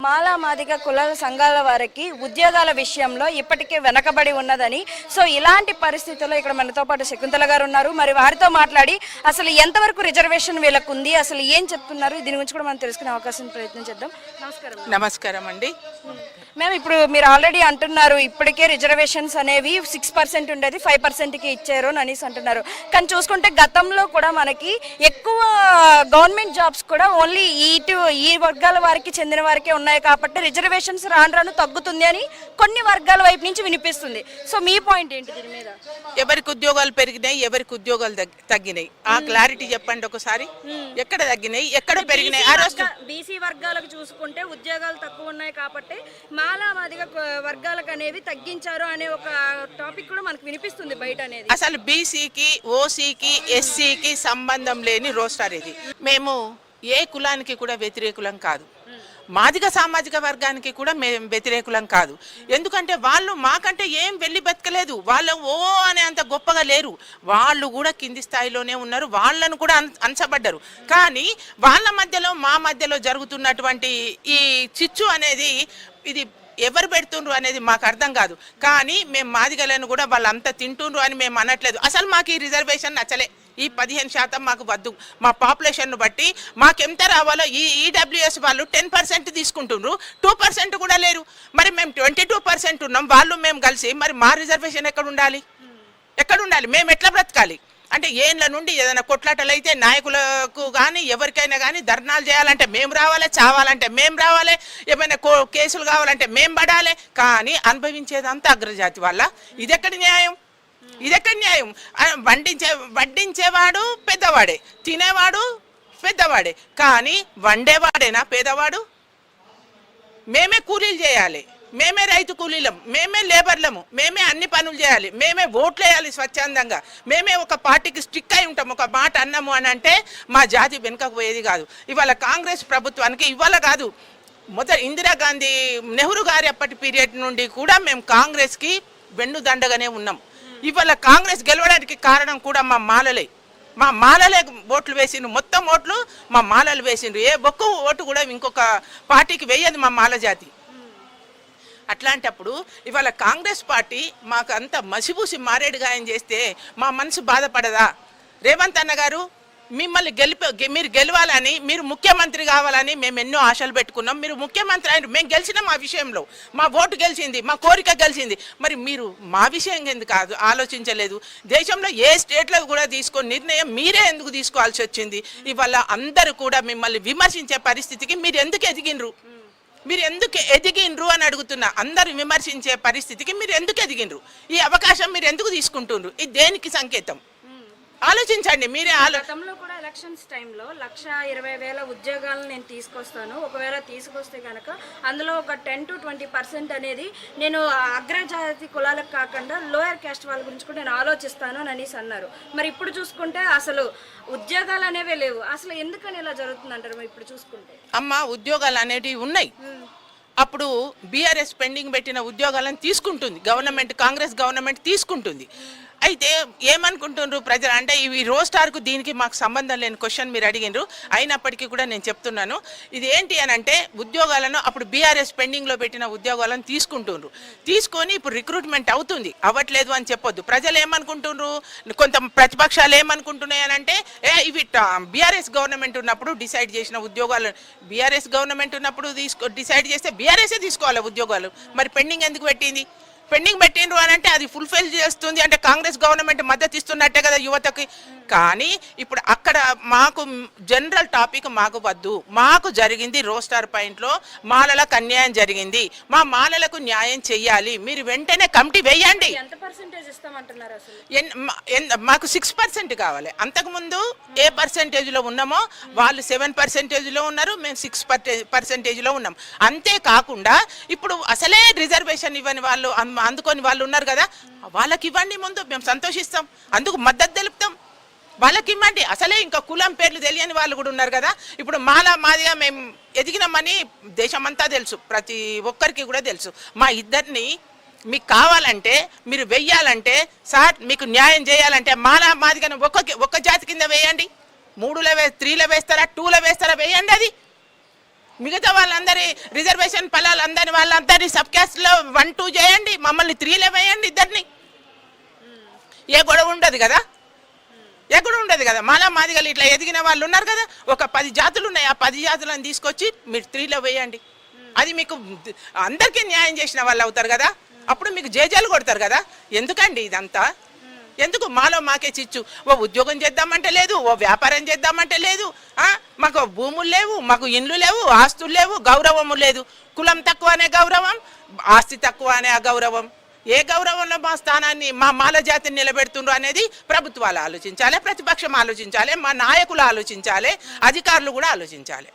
మాలా మాదిగ కులాల సంఘాల వారికి ఉద్యోగాల విషయంలో ఇప్పటికే వెనకబడి ఉన్నదని, సో ఇలాంటి పరిస్థితుల్లో ఇక్కడ మనతో పాటు శకుంతల గారు ఉన్నారు. మరి వారితో మాట్లాడి అసలు ఎంతవరకు రిజర్వేషన్ వీళ్ళకు ఉంది, అసలు ఏం చెప్తున్నారు, దీని గురించి కూడా మనం తెలుసుకునే అవకాశం ప్రయత్నం చేద్దాం. నమస్కారం. నమస్కారం అండి. మేము ఇప్పుడు మీరు ఆల్రెడీ అంటున్నారు ఇప్పటికే రిజర్వేషన్స్ అనేవి 6% ఉండేది 5%కి ఇచ్చారు అని అనేసి అంటున్నారు. కానీ చూసుకుంటే గతంలో కూడా మనకి ఎక్కువ గవర్నమెంట్ జాబ్స్ కూడా ఓన్లీ ఈ వర్గాల వారికి చెందిన వారికే ఉన్నాయి కాబట్టి రిజర్వేషన్స్ రాను రాను తగ్గుతుంది అని కొన్ని వర్గాల వైపు నుంచి వినిపిస్తుంది. సో మీ పాయింట్ ఏంటి దీని మీద? ఎవరికి ఉద్యోగాలు పెరిగినాయి, ఎవరికి ఉద్యోగాలు తగ్గినాయి, ఆ క్లారిటీ చెప్పండి ఒకసారి. ఎక్కడ తగ్గినాయి, ఎక్కడ పెరిగినాయి? ఆ రోజు బీసీ వర్గాలకు చూసుకుంటే ఉద్యోగాలు తక్కువ ఉన్నాయి కాబట్టి మాలా మాదిగ వర్గాలకు అనేవి తగ్గించారు అనే ఒక టాపిక్ కూడా మనకు వినిపిస్తుంది బయట అనేది. అసలు బీసీకి, ఓసీకి, ఎస్సీకి సంబంధం లేని రోస్టర్ ఇది. మేము ఏ కులానికి కూడా వ్యతిరేకులం కాదు, మాదిగ సామాజిక వర్గానికి కూడా మేము వ్యతిరేకులం కాదు. ఎందుకంటే వాళ్ళు మాకంటే ఏం వెళ్ళి బతకలేదు, వాళ్ళు అనే అంత గొప్పగా లేరు, వాళ్ళు కూడా కింది స్థాయిలోనే ఉన్నారు, వాళ్ళను కూడా అంచబడ్డారు. కానీ వాళ్ళ మధ్యలో మా మధ్యలో జరుగుతున్నటువంటి ఈ చిచ్చు అనేది ఇది ఎవరు పెడుతుండ్రు అనేది మాకు అర్థం కాదు. కానీ మేము మాదిగలను కూడా వాళ్ళంతా తింటుండ్రు అని మేము అనట్లేదు. అసలు మాకు ఈ రిజర్వేషన్ నచ్చలే, ఈ 15% మాకు వద్దు. మా పాపులేషన్ను బట్టి మాకెంత రావాలో ఈ ఈడబ్ల్యూఎస్ వాళ్ళు 10% తీసుకుంటుండ్రు, 2% కూడా లేరు. మరి మేము 22% ఉన్నాం, వాళ్ళు మేము కలిసి మరి మా రిజర్వేషన్ ఎక్కడ ఉండాలి, ఎక్కడ ఉండాలి? మేము ఎట్లా బ్రతకాలి? అంటే ఏళ్ళ నుండి ఏదైనా కొట్లాటలు అయితే నాయకులకు కానీ ఎవరికైనా కానీ ధర్నాలు చేయాలంటే మేము రావాలి, చావాలంటే మేము రావాలి, ఏమైనా కేసులు కావాలంటే మేము పడాలి. కానీ అనుభవించేదంతా అగ్రజాతి వల్ల. ఇదెక్కడి న్యాయం? ఇదెక్కడి న్యాయం? వడ్డించేవాడు పెద్దవాడే, తినేవాడు పెద్దవాడే, కానీ వండేవాడేనా పేదవాడు? మేమే కూలీలు చేయాలి, మేమే రైతు కూలీలం, మేమే లేబర్లము, మేమే అన్ని పనులు చేయాలి, మేమే ఓట్లు వేయాలి స్వచ్ఛందంగా, మేమే ఒక పార్టీకి స్టిక్ అయి ఉంటాం. ఒక మాట అన్నాము అని అంటే మా జాతి వెనుకకు పోయేది కాదు. ఇవాళ కాంగ్రెస్ ప్రభుత్వానికి ఇవాళ కాదు, ఇందిరాగాంధీ, నెహ్రూ గారి అప్పటి పీరియడ్ నుండి కూడా మేము కాంగ్రెస్కి వెన్నుదండగానే ఉన్నాం. ఇవాళ కాంగ్రెస్ గెలవడానికి కారణం కూడా మా మాలలే ఓట్లు వేసిండ్రు, మొత్తం ఓట్లు మా మాలలు వేసిండ్రు. ఏ ఒక్క ఓటు కూడా ఇంకొక పార్టీకి వేయదు మా మాల జాతి. అట్లాంటప్పుడు ఇవాళ కాంగ్రెస్ పార్టీ మాకు అంత మసిబూసి మారేడుగాయం చేస్తే మా మనసు బాధపడదా? రేవంత్ అన్న గారు, మిమ్మల్ని మీరు గెలవాలని, మీరు ముఖ్యమంత్రి కావాలని మేము ఎన్నో ఆశలు పెట్టుకున్నాం. మీరు ముఖ్యమంత్రి అయిన మేము గెలిచినాం, మా విషయంలో మా ఓటు గెలిచింది, మా కోరిక గెలిచింది. మరి మీరు మా విషయం ఎందుకు ఆలోచించలేదు? దేశంలో ఏ స్టేట్లో కూడా తీసుకొని నిర్ణయం మీరే ఎందుకు తీసుకోవాల్సి వచ్చింది? ఇవాళ అందరూ కూడా మిమ్మల్ని విమర్శించే పరిస్థితికి మీరు ఎందుకు ఎదిగిండ్రు అని అడుగుతున్నా. అందరు విమర్శించే పరిస్థితికి మీరు ఎందుకు ఎదిగిండ్రు? ఈ అవకాశం మీరు ఎందుకు తీసుకుంటుండ్రు? ఇది దేనికి సంకేతం? ఆలోచించండి మీరే. గతంలో కూడా ఎలక్షన్స్ టైంలో 1,20,000 ఉద్యోగాలను నేను తీసుకొస్తాను, ఒకవేళ తీసుకొస్తే కనుక అందులో ఒక 10 to 20% అనేది నేను అగ్రజాతి కులాలకు కాకుండా లోయర్ క్యాస్ట్ వాళ్ళ గురించి కూడా నేను ఆలోచిస్తాను అని అనేసి అన్నారు. మరి ఇప్పుడు చూసుకుంటే అసలు ఉద్యోగాలు అనేవే లేవు. అసలు ఎందుకని ఇలా జరుగుతుంది అంటారు? ఇప్పుడు చూసుకుంటే అమ్మ, ఉద్యోగాలు అనేటివి ఉన్నాయి. అప్పుడు బీఆర్ఎస్ పెండింగ్ పెట్టిన ఉద్యోగాలను తీసుకుంటుంది గవర్నమెంట్, కాంగ్రెస్ గవర్నమెంట్ తీసుకుంటుంది. అయితే ఏమనుకుంటున్నారు ప్రజలు అంటే ఈ రోస్టార్కు దీనికి మాకు సంబంధం లేని క్వశ్చన్ మీరు అడిగినారు. అయినప్పటికీ కూడా నేను చెప్తున్నాను, ఇది ఏంటి అని అంటే ఉద్యోగాలను అప్పుడు బీఆర్ఎస్ పెండింగ్లో పెట్టిన ఉద్యోగాలను తీసుకుంటున్నారు. తీసుకొని ఇప్పుడు రిక్రూట్మెంట్ అవుతుంది, అవ్వట్లేదు అని చెప్పొద్దు. ప్రజలు ఏమనుకుంటున్నారు, కొంత ప్రతిపక్షాలు ఏమనుకుంటున్నాయి అని అంటే ఇవి బీఆర్ఎస్ గవర్నమెంట్ ఉన్నప్పుడు డిసైడ్ చేసిన ఉద్యోగాలు, బీఆర్ఎస్ గవర్నమెంట్ ఉన్నప్పుడు డిసైడ్ చేస్తే బీఆర్ఎస్ఏ తీసుకోవాలి ఉద్యోగాలు. మరి పెండింగ్ ఎందుకు పెట్టింది? పెండింగ్ పెట్టిండ్రు అని అంటే అది ఫుల్ఫిల్ చేస్తుంది అంటే కాంగ్రెస్ గవర్నమెంట్ మద్దతు ఇస్తున్నట్టే కదా యువతకి. కానీ ఇప్పుడు అక్కడ మాకు జనరల్ టాపిక్ మాకు వద్దు. మాకు జరిగింది రోస్టార్ పాయింట్లో మాలలకు అన్యాయం జరిగింది, మా మాలలకు న్యాయం చెయ్యాలి. మీరు వెంటనే కమిటీ వేయండి. మాకు 6% కావాలి. అంతకుముందు ఏ పర్సెంటేజ్లో ఉన్నామో వాళ్ళు 7%లో ఉన్నారు, మేము 6%లో ఉన్నాం. అంతేకాకుండా ఇప్పుడు అసలే రిజర్వేషన్ ఇవ్వని వాళ్ళు, అందుకొని వాళ్ళు ఉన్నారు కదా, వాళ్ళకి ఇవ్వండి. ముందు మేము సంతోషిస్తాం, అందుకు మద్దతు తెలుపుతాం. వాళ్ళకి ఇవ్వండి. అసలే ఇంకా కులం పేర్లు తెలియని వాళ్ళు కూడా ఉన్నారు కదా. ఇప్పుడు మాదిగా మేము ఎదిగినామని దేశమంతా తెలుసు, ప్రతి ఒక్కరికి కూడా తెలుసు. మా ఇద్దరిని మీకు కావాలంటే, మీరు వెయ్యాలంటే, సార్ మీకు న్యాయం చేయాలంటే మాదిగా ఒక్క జాతి కింద వేయండి. 3లో 3లో వేస్తారా, 2లో వేస్తారా, వేయండి. అది మిగతా వాళ్ళందరి రిజర్వేషన్ ఫలాలందరి వాళ్ళందరినీ సబ్ క్యాస్ట్లో 1, 2 చేయండి, మమ్మల్ని 3లో వేయండి, ఇద్దరిని. ఏ గొడవ ఉండదు కదా, ఎక్కడ ఉండదు కదా. మాదిగలు ఇట్లా ఎదిగిన వాళ్ళు ఉన్నారు కదా, ఒక 10 జాతులు ఉన్నాయి, ఆ 10 జాతులను తీసుకొచ్చి మీరు 3లో వేయండి. అది మీకు అందరికీ న్యాయం చేసిన వాళ్ళు అవుతారు కదా, అప్పుడు మీకు జేజాలు కొడతారు కదా. ఎందుకండి ఇదంతా? ఎందుకు మాకే చిచ్చు? ఓ ఉద్యోగం చేద్దామంటే లేదు, ఓ వ్యాపారం చేద్దామంటే లేదు, మాకు భూములు లేవు, మాకు ఇండ్లు లేవు, ఆస్తులు లేవు, గౌరవము లేదు. కులం తక్కువ అనే గౌరవం, ఆస్తి తక్కువ అనే అగౌరవం. ఏ గౌరవంలో మా స్థానాన్ని, మా మాల జాతిని నిలబెడుతుండ్రు అనేది ప్రభుత్వాలు ఆలోచించాలి, ప్రతిపక్షం ఆలోచించాలి, మా నాయకులు ఆలోచించాలి, అధికారులు కూడా ఆలోచించాలి.